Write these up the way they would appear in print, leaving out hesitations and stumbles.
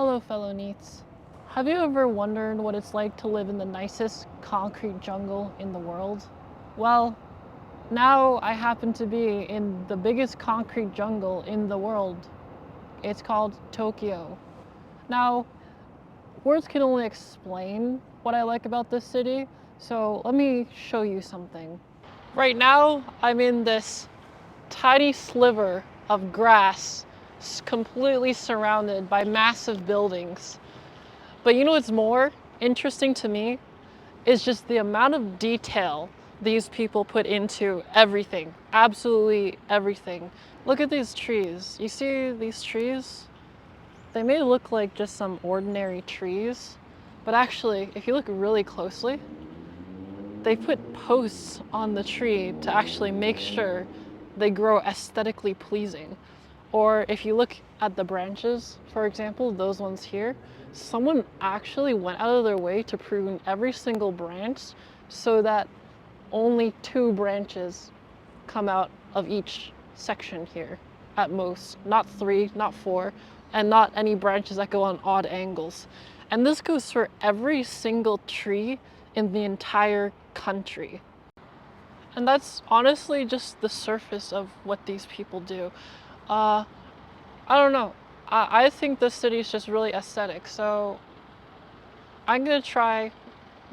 Hello, fellow neats. Have you ever wondered what it's like to live in the nicest concrete jungle in the world? Well, now I happen to be in the biggest concrete jungle in the world. It's called Tokyo. Now, words can only explain what I like about this city, so let me show you something. Right now, I'm in this tiny sliver of grass, completely surrounded by massive buildings. But you know what's more interesting to me is just the amount of detail these people put into everything, absolutely everything. Look at these trees. You see these trees? They may look like just some ordinary trees, but actually, if you look really closely, they put posts on the tree to actually make sure they grow aesthetically pleasing. Or if you look at the branches, for example, those ones here, someone actually went out of their way to prune every single branch so that only 2 branches come out of each section here at most, not 3, not 4, and not any branches that go on odd angles. And this goes for every single tree in the entire country. And that's honestly just the surface of what these people do. Uh, I don't know. I think this city is just really aesthetic, so I'm gonna try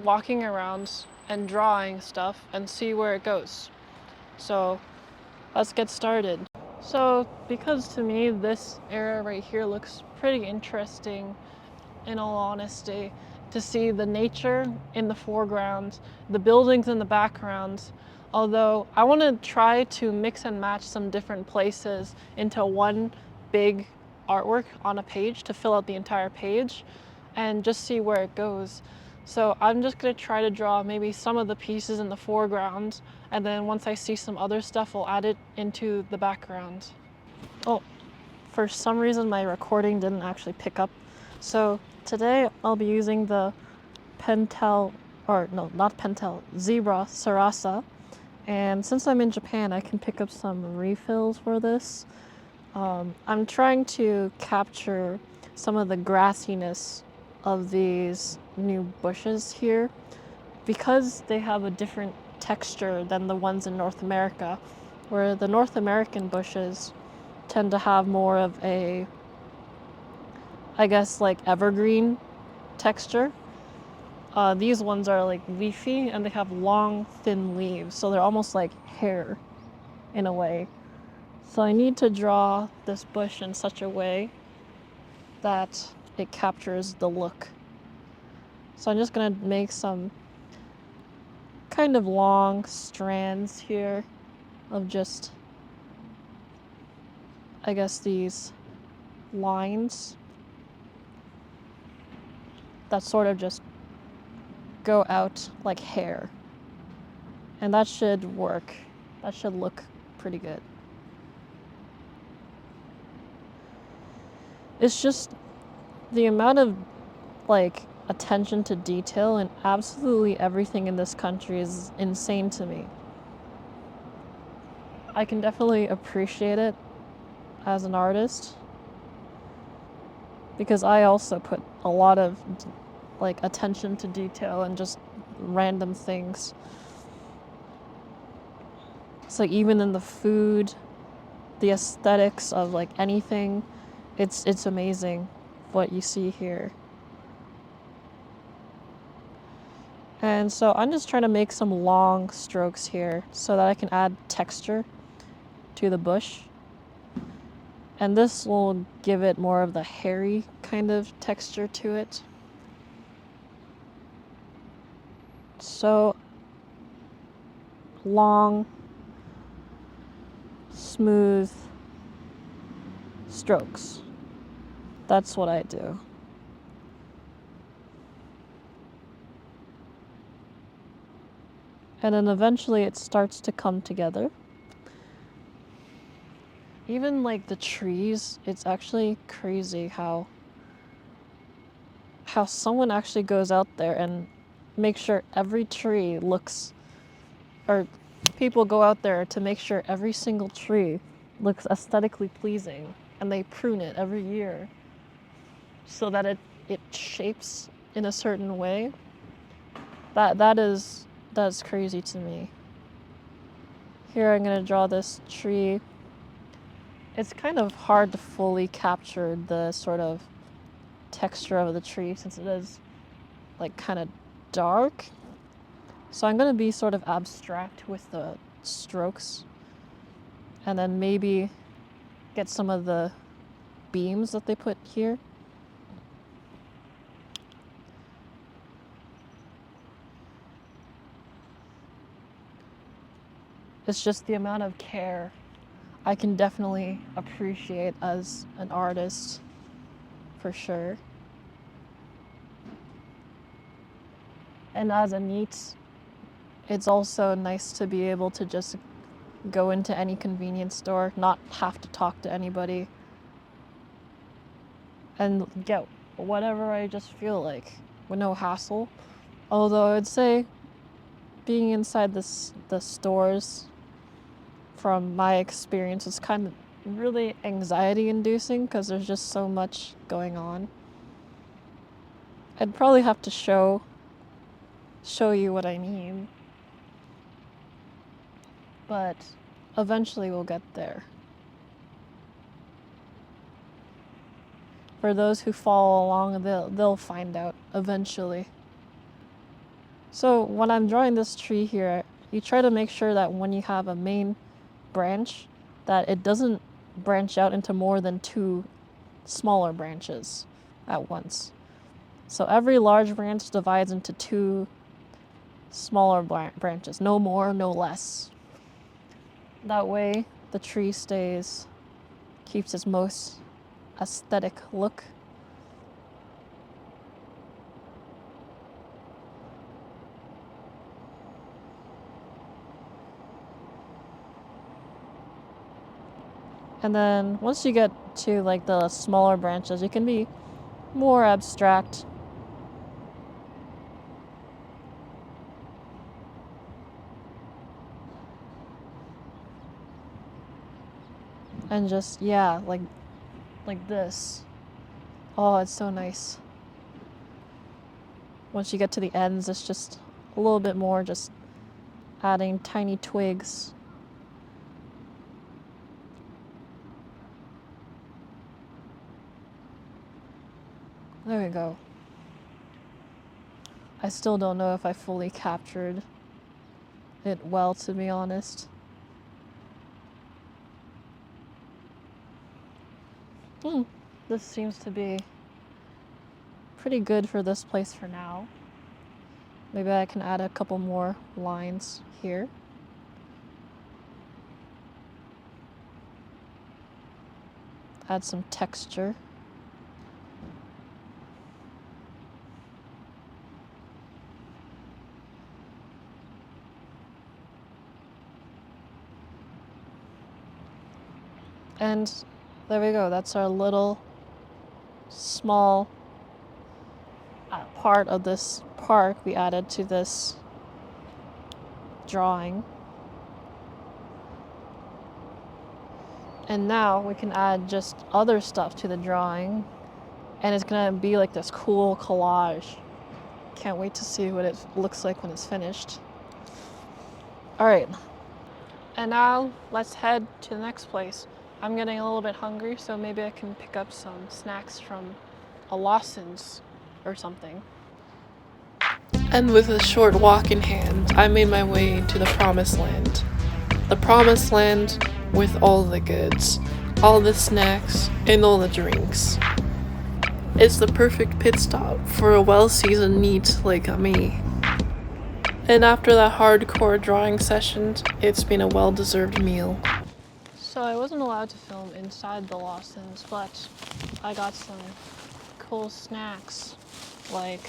walking around and drawing stuff and see where it goes. So let's get started. So, because to me this area right here looks pretty interesting, in all honesty, to see the nature in the foreground, the buildings in the background. Although I want to try to mix and match some different places into one big artwork on a page to fill out the entire page and just see where it goes. So I'm just going to try to draw maybe some of the pieces in the foreground, and then once I see some other stuff, I'll add it into the background. Oh, for some reason my recording didn't actually pick up. So today I'll be using the Pentel, or no, not Pentel, Zebra Sarasa. And since I'm in Japan, I can pick up some refills for this. I'm trying to capture some of the grassiness of these new bushes here because they have a different texture than the ones in North America, where the North American bushes tend to have more of a, I guess, like evergreen texture. These ones are like leafy and they have long, thin leaves, so they're almost like hair in a way. So I need to draw this bush in such a way that it captures the look. So I'm just gonna make some kind of long strands here of just, I guess, these lines that sort of just go out like hair. And that should work. That should look pretty good. It's just the amount of like attention to detail in absolutely everything in this country is insane to me. I can definitely appreciate it as an artist because I also put a lot of like attention to detail and just random things. It's like even in the food, the aesthetics of like anything, it's amazing what you see here. And so I'm just trying to make some long strokes here so that I can add texture to the bush. And this will give it more of the hairy kind of texture to it. So long, smooth strokes. That's what I do. And then eventually it starts to come together. Even like the trees, it's actually crazy how someone actually goes out there and makes sure every tree looks, or people go out there to make sure every single tree looks aesthetically pleasing, and they prune it every year. so that it shapes in a certain way. That's crazy to me. Here I'm gonna draw this tree. It's kind of hard to fully capture the sort of texture of the tree since it is like kind of dark. So I'm gonna be sort of abstract with the strokes and then maybe get some of the beams that they put here. It's just the amount of care I can definitely appreciate as an artist, for sure. And as a NEET, it's also nice to be able to just go into any convenience store, not have to talk to anybody, and get whatever I just feel like with no hassle. Although I'd say being inside the stores, from my experience, is kind of really anxiety inducing because there's just so much going on. I'd probably have to show you what I mean, but eventually we'll get there. For those who follow along, they'll find out eventually. So when I'm drawing this tree here, you try to make sure that when you have a main branch, that it doesn't branch out into more than 2 smaller branches at once. So every large branch divides into 2 smaller branches, no more, no less. That way the tree keeps its most aesthetic look. And then once you get to like the smaller branches, you can be more abstract. And just, yeah, like this. Oh, it's so nice. Once you get to the ends, it's just a little bit more just adding tiny twigs. There we go. I still don't know if I fully captured it well, to be honest. This seems to be pretty good for this place for now. Maybe I can add a couple more lines here. Add some texture. And there we go. That's our little small part of this park we added to this drawing. And now we can add just other stuff to the drawing, and it's gonna be like this cool collage. Can't wait to see what it looks like when it's finished. All right, and now let's head to the next place. I'm getting a little bit hungry, so maybe I can pick up some snacks from a Lawson's or something. And with a short walk in hand, I made my way to the promised land. The promised land with all the goods, all the snacks, and all the drinks. It's the perfect pit stop for a well-seasoned NEET like me. And after that hardcore drawing session, it's been a well-deserved meal. So I wasn't allowed to film inside the Lawson's, but I got some cool snacks, like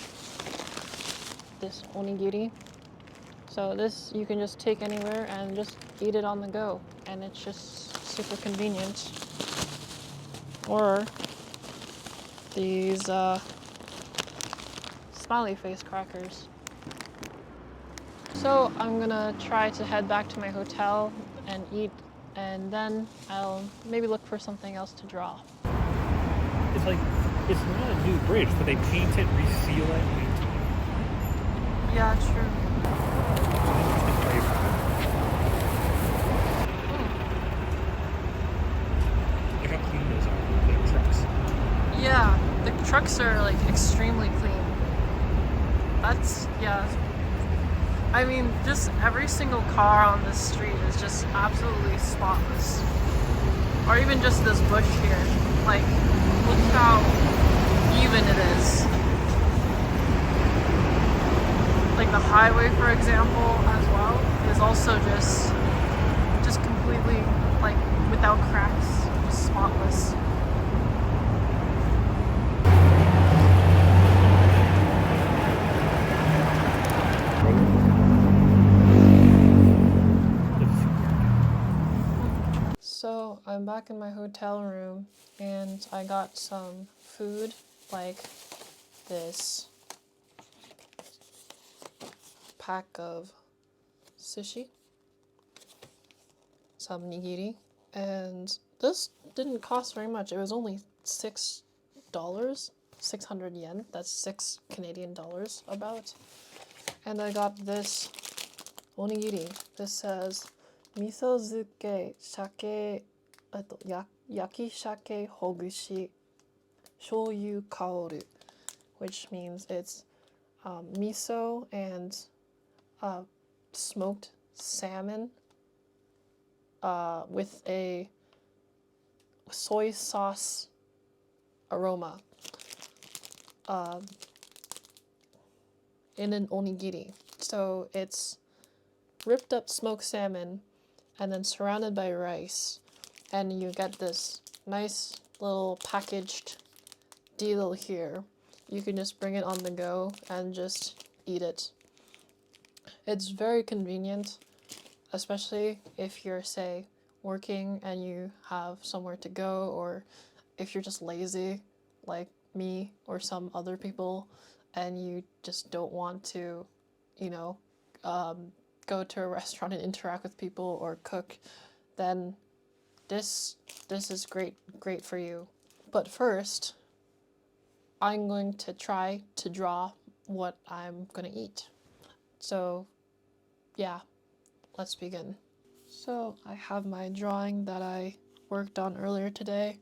this onigiri. So this you can just take anywhere and just eat it on the go, and it's just super convenient. Or these smiley face crackers. So I'm gonna try to head back to my hotel and eat, and then I'll maybe look for something else to draw. It's like, it's not a new bridge, but they paint it, reseal it, maintain it. Yeah, true. Interesting flavor. Look how clean those are, the trucks. Yeah, the trucks are like extremely clean. Yeah. I mean, just every single car on this street is just absolutely spotless. Or even just this bush here. Like, look how even it is. Like the highway, for example, as well, is also just completely, like, without cracks, just spotless. So I'm back in my hotel room and I got some food like this pack of sushi, some nigiri, and this didn't cost very much. It was only $6, 600 yen. That's 6 Canadian dollars about. And I got this onigiri. This says miso zuke shake yaki shake hogushi shoyu kaoru, which means it's miso and smoked salmon with a soy sauce aroma in an onigiri. So it's ripped up smoked salmon and then surrounded by rice, and you get this nice little packaged deal here. You can just bring it on the go and just eat it. It's very convenient, especially if you're, say, working and you have somewhere to go, or if you're just lazy like me or some other people and you just don't want to, you know, go to a restaurant and interact with people or cook, then this is great for you. But first, I'm going to try to draw what I'm gonna eat. So yeah, let's begin. So I have my drawing that I worked on earlier today.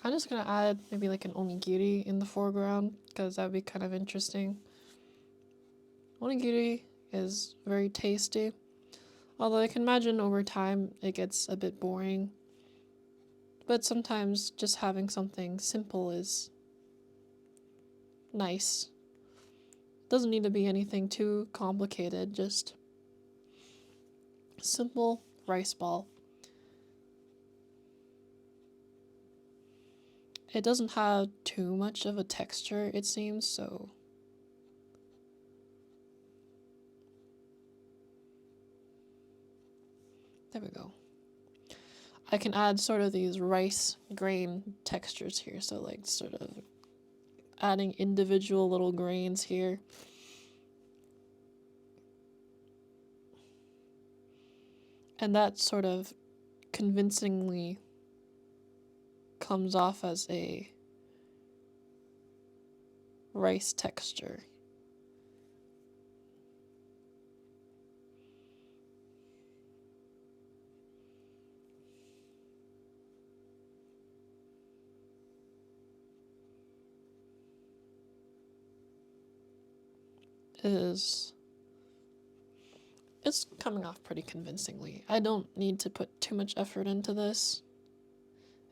I'm just gonna add maybe like an onigiri in the foreground because that would be kind of interesting. Onigiri is very tasty, although I can imagine over time it gets a bit boring. But sometimes just having something simple is nice. Doesn't need to be anything too complicated, just simple rice ball. It doesn't have too much of a texture, it seems, so there we go. I can add sort of these rice grain textures here, so like sort of adding individual little grains here. And that sort of convincingly comes off as a rice texture. It's coming off pretty convincingly. I don't need to put too much effort into this.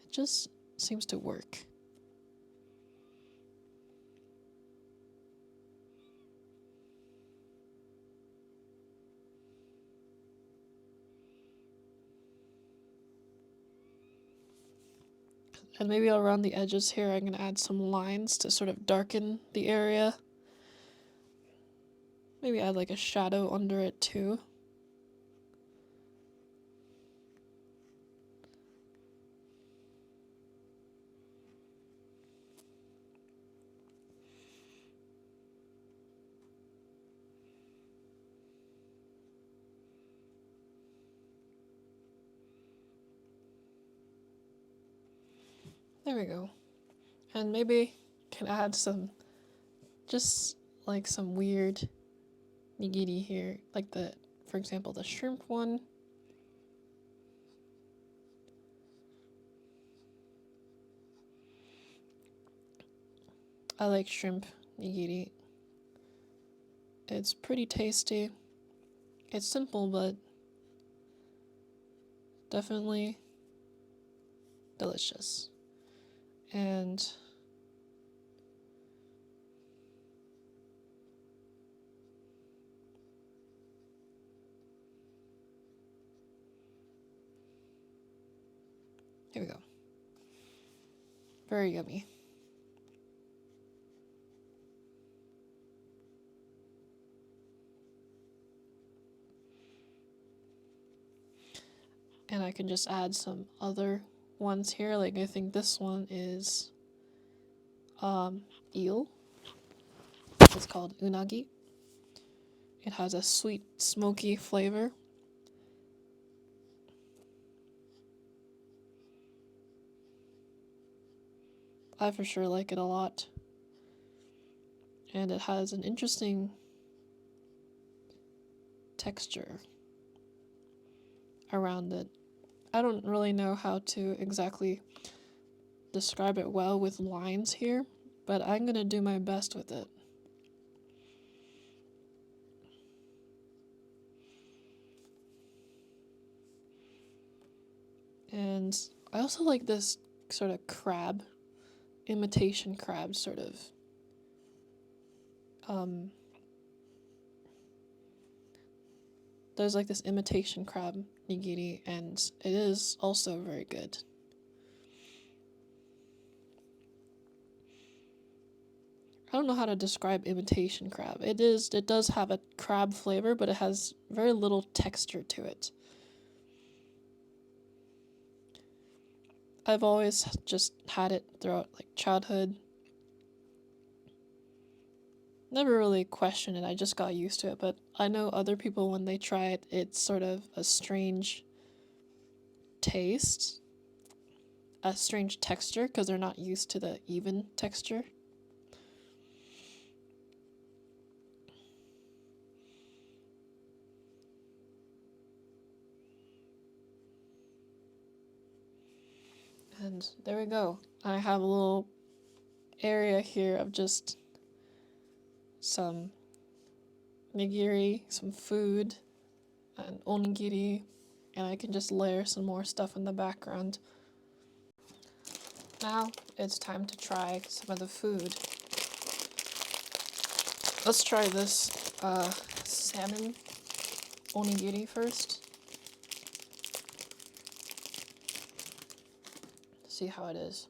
It just seems to work. And maybe around the edges here, I'm gonna add some lines to sort of darken the area. Maybe add like a shadow under it too. There we go. And maybe can add some, just like some weird nigiri here, like for example, the shrimp one. I like shrimp nigiri. It's pretty tasty. It's simple, but definitely delicious. And here we go. Very yummy. And I can just add some other ones here. Like I think this one is eel. It's called unagi. It has a sweet, smoky flavor. I for sure like it a lot. And it has an interesting texture around it. I don't really know how to exactly describe it well with lines here, but I'm gonna do my best with it. And I also like this sort of crab, imitation crab sort of. There's like this imitation crab nigiri, and it is also very good. I don't know how to describe imitation crab. It does have a crab flavor, but it has very little texture to it. I've always just had it throughout like childhood. Never really questioned it, I just got used to it, but I know other people when they try it, it's sort of a strange taste, a strange texture because they're not used to the even texture. And there we go. I have a little area here of just some nigiri, some food, and onigiri, and I can just layer some more stuff in the background. Now it's time to try some of the food. Let's try this salmon onigiri first. See how it is.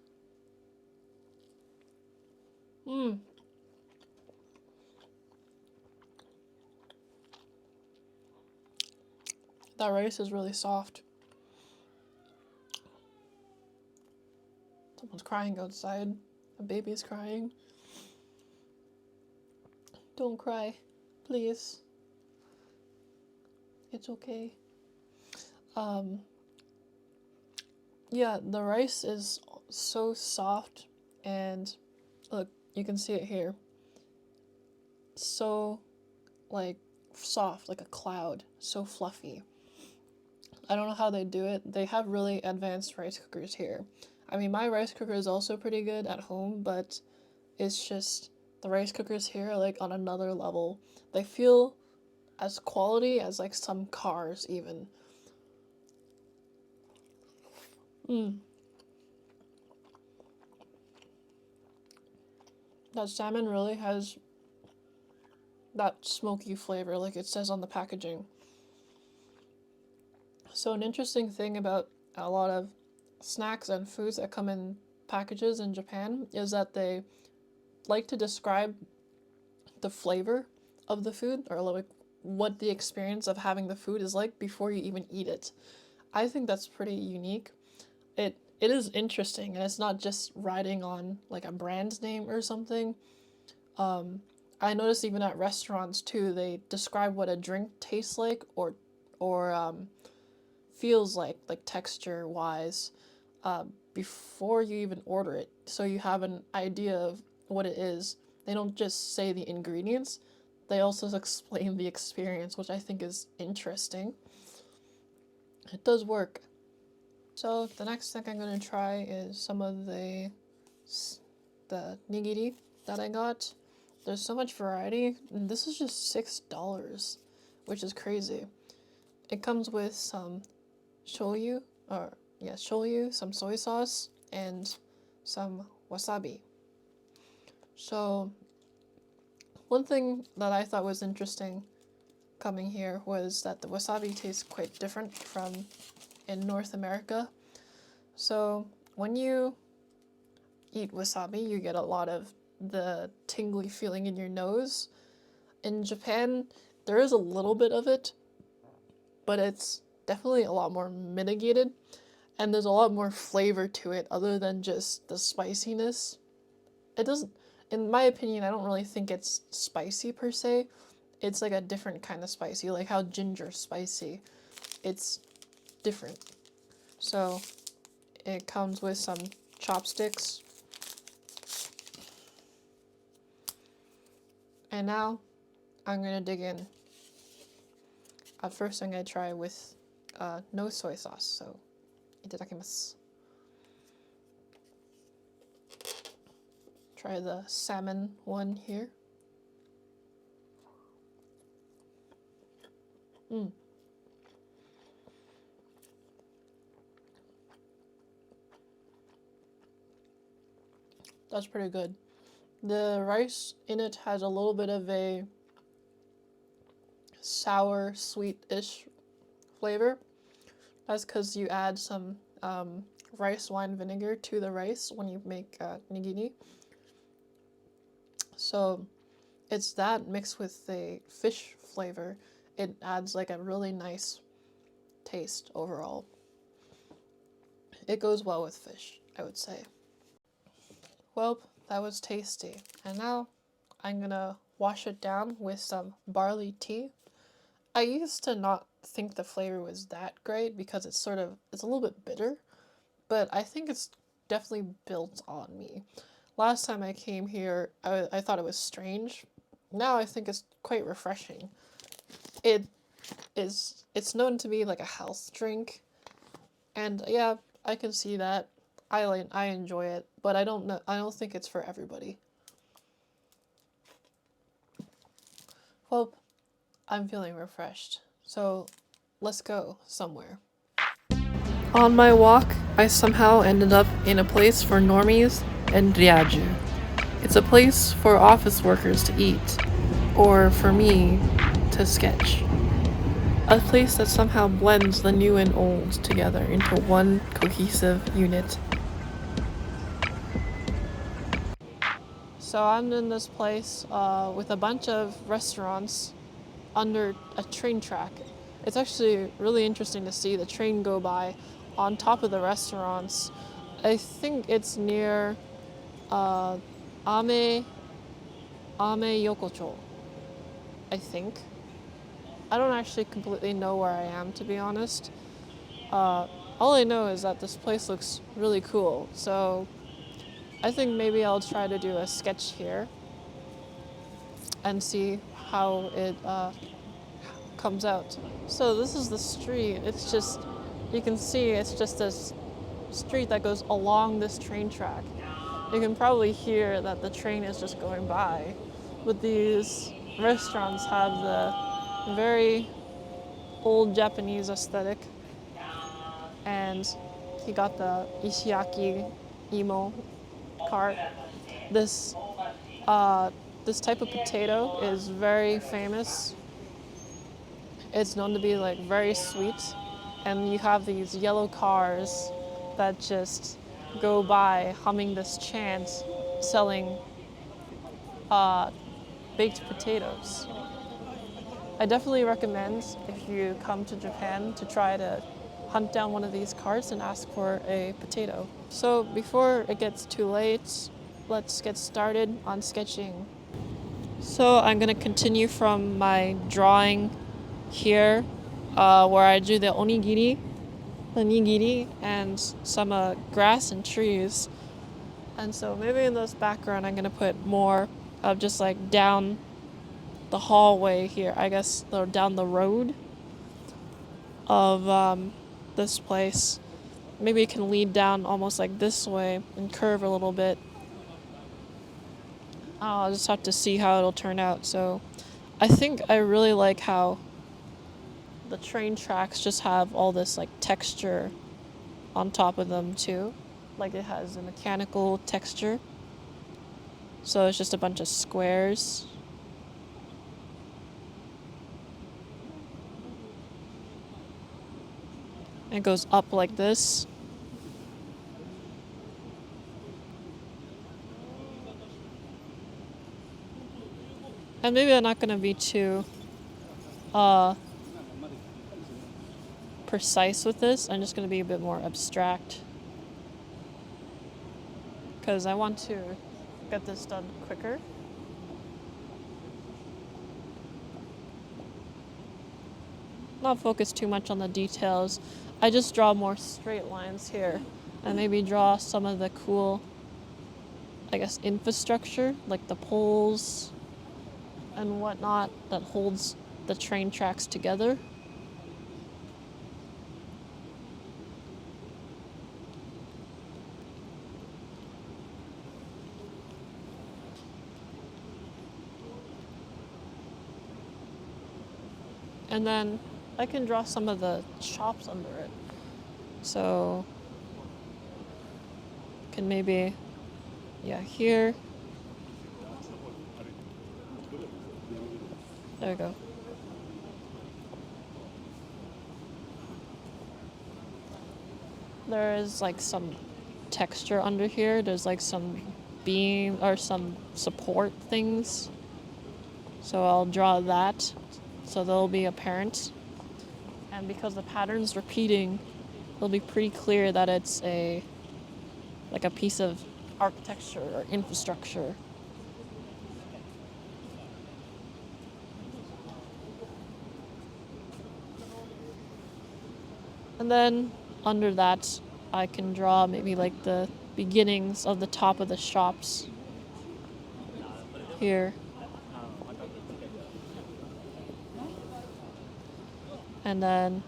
That rice is really soft. Someone's crying outside. A baby's crying. Don't cry, please. It's okay. Yeah, the rice is so soft, and look, you can see it here. So, like, soft, like a cloud. So fluffy. I don't know how they do it. They have really advanced rice cookers here. I mean, my rice cooker is also pretty good at home, but it's just the rice cookers here are like on another level. They feel as quality as like some cars even. That salmon really has that smoky flavor like it says on the packaging. So an interesting thing about a lot of snacks and foods that come in packages in Japan is that they like to describe the flavor of the food, or like what the experience of having the food is like before you even eat it. I think that's pretty unique. It is interesting, and it's not just riding on like a brand name or something. I noticed even at restaurants too, they describe what a drink tastes like or feels like texture wise, before you even order it. so you have an idea of what it is. They don't just say the ingredients, they also explain the experience, which I think is interesting. It does work. So the next thing I'm gonna try is some of the nigiri that I got. There's so much variety, and this is just $6, which is crazy. It comes with some shoyu, some soy sauce, and some wasabi. So one thing that I thought was interesting coming here was that the wasabi tastes quite different from in North America. So when you eat wasabi, you get a lot of the tingly feeling in your nose. In Japan, there is a little bit of it, but it's definitely a lot more mitigated, and there's a lot more flavor to it other than just the spiciness. It doesn't, in my opinion, I don't really think it's spicy per se. It's like a different kind of spicy, like how ginger's spicy. It's different. So it comes with some chopsticks. And now I'm gonna dig in. First I'm gonna try with no soy sauce, so itadakimasu. Try the salmon one here. That's pretty good. The rice in it has a little bit of a sour, sweet-ish flavor. That's because you add some rice wine vinegar to the rice when you make nigiri. So it's that mixed with the fish flavor. It adds like a really nice taste overall. It goes well with fish, I would say. Well, that was tasty. And now I'm gonna wash it down with some barley tea. I used to not think the flavor was that great because it's a little bit bitter, but I think it's definitely built on me. Last time I came here, I thought it was strange. Now I think it's quite refreshing. It's known to be like a health drink, and yeah, I can see that. I enjoy it, but I don't think it's for everybody. Well, I'm feeling refreshed, so let's go somewhere. On my walk, I somehow ended up in a place for normies and ryaju. It's a place for office workers to eat, or for me to sketch. A place that somehow blends the new and old together into one cohesive unit. So I'm in this place with a bunch of restaurants under a train track. It's actually really interesting to see the train go by on top of the restaurants. I think it's near Ame Yokocho, I think. I don't actually completely know where I am, to be honest. All I know is that this place looks really cool, so I think maybe I'll try to do a sketch here and see how it comes out. So this is the street. It's just, you can see it's just this street that goes along this train track. You can probably hear that the train is just going by. But these restaurants have the very old Japanese aesthetic. And he got the Ishiaki imo cart. This type of potato is very famous. It's known to be like very sweet, and you have these yellow cars that just go by humming this chant, selling baked potatoes. I definitely recommend if you come to Japan to try to hunt down one of these carts and ask for a potato. So before it gets too late, let's get started on sketching. So I'm gonna continue from my drawing here, where I drew the onigiri, the nigiri, and some grass and trees. And so maybe in this background, I'm gonna put more of just like down the hallway here, I guess, or down the road of this place. Maybe it can lead down almost like this way and curve a little bit. I'll just have to see how it'll turn out. So I think I really like how the train tracks just have all this like texture on top of them too. Like it has a mechanical texture. So it's just a bunch of squares. It goes up like this. And maybe I'm not going to be too precise with this. I'm just going to be a bit more abstract. Because I want to get this done quicker. Not focus too much on the details. I just draw more straight lines here. And maybe draw some of the cool, I guess, infrastructure, like the poles and whatnot that holds the train tracks together. And then I can draw some of the shops under it. So can maybe, yeah, here. There we go. There is like some texture under here. There's like some beam or some support things. So I'll draw that so they'll be apparent. And because the pattern's repeating, it'll be pretty clear that it's like a piece of architecture or infrastructure. And then under that, I can draw maybe like the beginnings of the top of the shops here. And then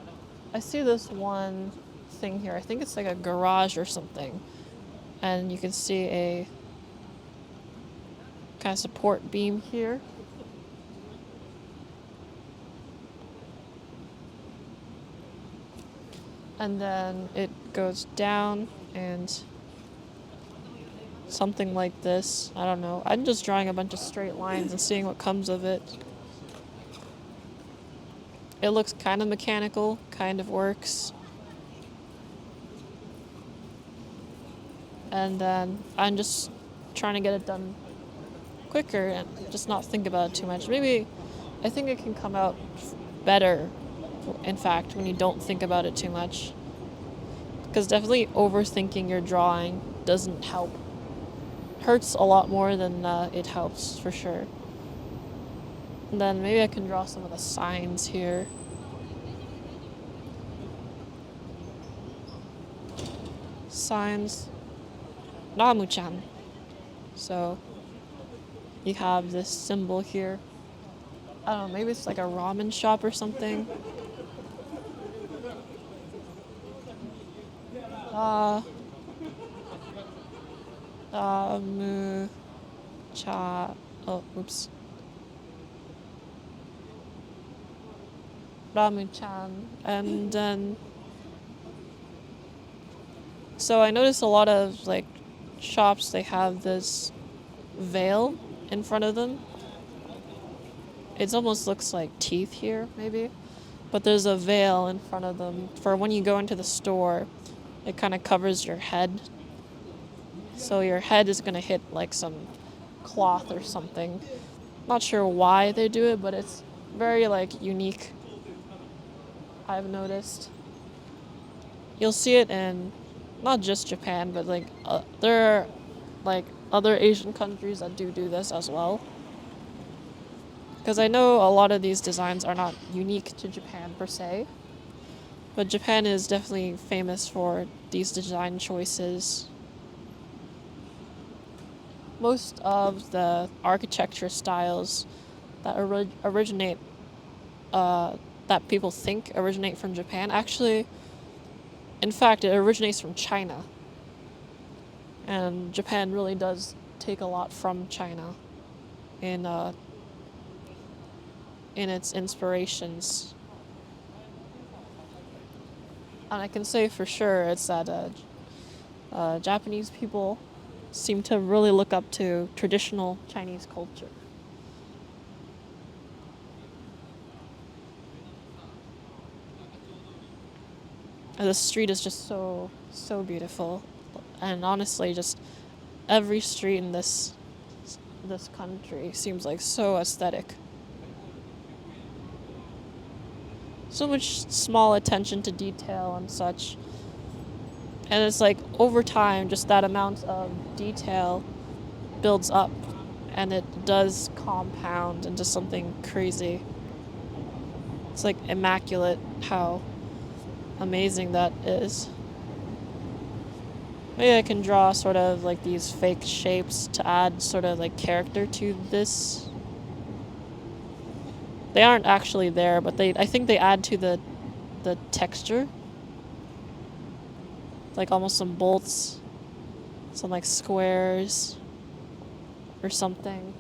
I see this one thing here. I think it's like a garage or something. And you can see a kind of support beam here. And then it goes down and something like this. I don't know. I'm just drawing a bunch of straight lines and seeing what comes of it. It looks kind of mechanical, kind of works. And then I'm just trying to get it done quicker and just not think about it too much. Maybe I think it can come out better, in fact, when you don't think about it too much. Because definitely overthinking your drawing doesn't help. Hurts a lot more than it helps, for sure. And then maybe I can draw some of the signs here. Signs. Namu-chan. So you have this symbol here. I don't know, maybe it's like a ramen shop or something. Oh, oops. Ramen-chan. And then so I noticed a lot of like shops, they have this veil in front of them. It almost looks like teeth here, maybe. But there's a veil in front of them for when you go into the store. It kind of covers your head. So your head is going to hit like some cloth or something. Not sure why they do it, but it's very like unique, I've noticed. You'll see it in not just Japan, but like there are like other Asian countries that do this as well. Because I know a lot of these designs are not unique to Japan per se, but Japan is definitely famous for these design choices. most of the architecture styles that originate, that people think originate from Japan, actually, in fact, it originates from China. And Japan really does take a lot from China in its inspirations. And I can say for sure it's that Japanese people seem to really look up to traditional Chinese culture. And the street is just so beautiful, and honestly, just every street in this country seems like so aesthetic. So much small attention to detail and such. And it's like over time, just that amount of detail builds up and it does compound into something crazy. It's like immaculate how amazing that is. Maybe I can draw sort of like these fake shapes to add sort of like character to this. They aren't actually there, but I think they add to the texture. Like almost some bolts, some like squares or something.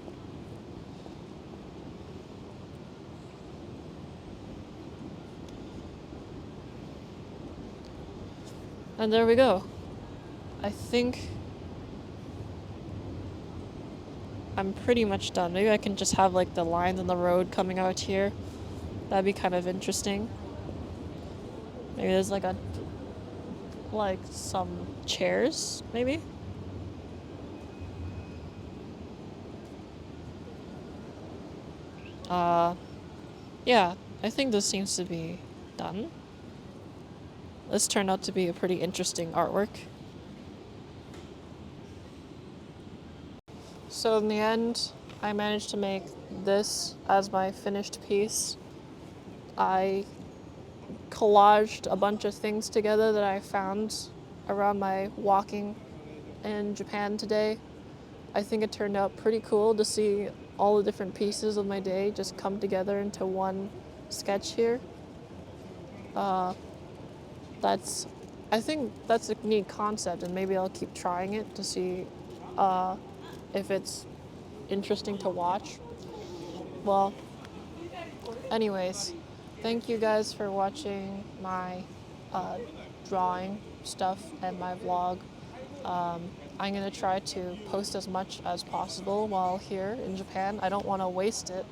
And there we go. I think I'm pretty much done. Maybe I can just have like the lines on the road coming out here. That'd be kind of interesting. Maybe there's like some chairs, maybe? Yeah, I think this seems to be done. This turned out to be a pretty interesting artwork. So in the end, I managed to make this as my finished piece. I collaged a bunch of things together that I found around my walking in Japan today. I think it turned out pretty cool to see all the different pieces of my day just come together into one sketch here. I think that's a neat concept, and maybe I'll keep trying it to see if it's interesting to watch. Well, anyways, thank you guys for watching my drawing stuff and my vlog. I'm gonna try to post as much as possible while here in Japan. I don't want to waste it,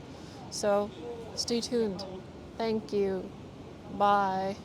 so stay tuned. Thank you. Bye.